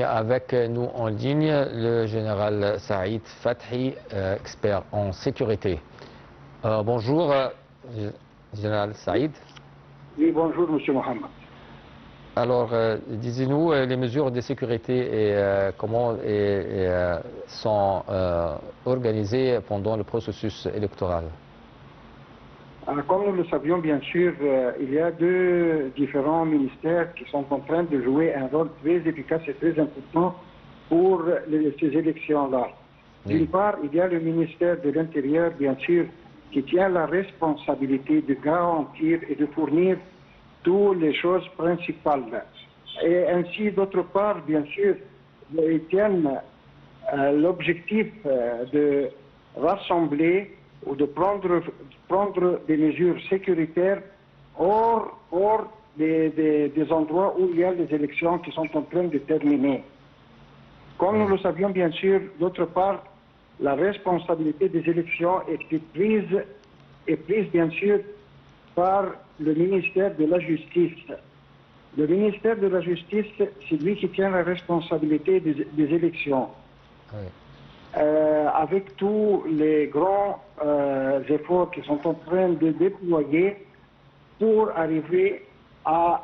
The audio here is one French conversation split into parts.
avec nous en ligne le général Saïd Fathi, expert en sécurité. Bonjour, général Saïd. Oui, bonjour, monsieur Mohamed. Alors, disez-nous les mesures de sécurité et comment sont organisées pendant le processus électoral. Comme nous le savions, bien sûr, il y a deux différents ministères qui sont en train de jouer un rôle très efficace et très important pour ces élections-là. Oui. D'une part, il y a le ministère de l'Intérieur, bien sûr, qui tient la responsabilité de garantir et de fournir toutes les choses principales. Et ainsi, d'autre part, bien sûr, ils tiennent l'objectif de rassembler ou de prendre des mesures sécuritaires hors des endroits où il y a les élections qui sont en train de terminer. Comme nous le savions, bien sûr, d'autre part, la responsabilité des élections est prise bien sûr par le ministère de la Justice. Le ministère de la Justice, c'est lui qui tient la responsabilité des élections. Oui. Avec tous les grands efforts qui sont en train de déployer pour arriver à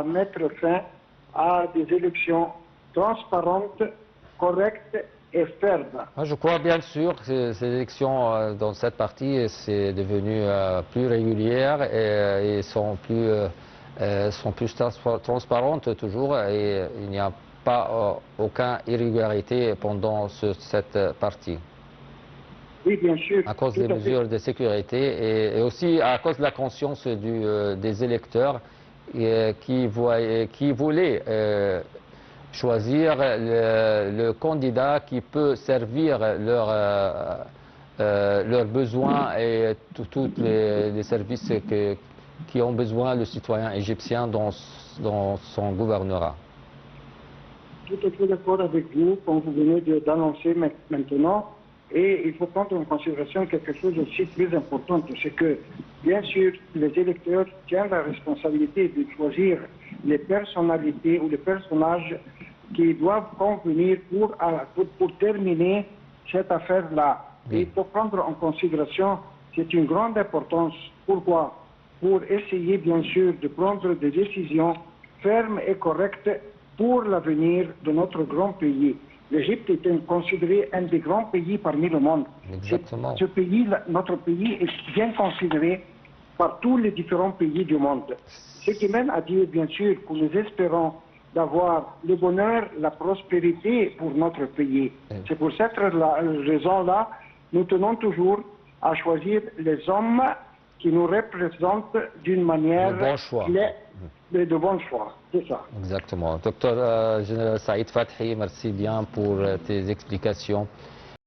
mettre fin à des élections transparentes, correctes et fermes. Moi, je crois bien sûr que ces élections dans cette partie c'est devenu plus régulières et sont plus transparentes toujours et il n'y a pas aucune irrégularité pendant cette partie. Oui, bien sûr. À cause des mesures de sécurité et aussi à cause de la conscience des électeurs qui voulaient choisir le candidat qui peut servir leurs besoins et tous les services qui ont besoin le citoyen égyptien dans son gouvernorat. Tout à fait d'accord avec vous, comme vous venez d'annoncer maintenant. Et il faut prendre en considération quelque chose aussi plus important, c'est que, bien sûr, les électeurs tiennent la responsabilité de choisir les personnalités ou les personnages qui doivent convenir pour terminer cette affaire-là. Oui. Il faut prendre en considération, c'est une grande importance. Pourquoi? Pour essayer, bien sûr, de prendre des décisions fermes et correctes pour l'avenir de notre grand pays. L'Égypte est considérée un des grands pays parmi le monde. Exactement. Notre pays est bien considéré par tous les différents pays du monde. Ce qui mène à dire, bien sûr, que nous espérons d'avoir le bonheur, la prospérité pour notre pays. C'est pour cette raison-là, nous tenons toujours à choisir les hommes qui nous représentent d'une manière Le bon choix. De bon choix. C'est ça. Exactement. Docteur Général Saïd Fathi, merci bien pour tes explications.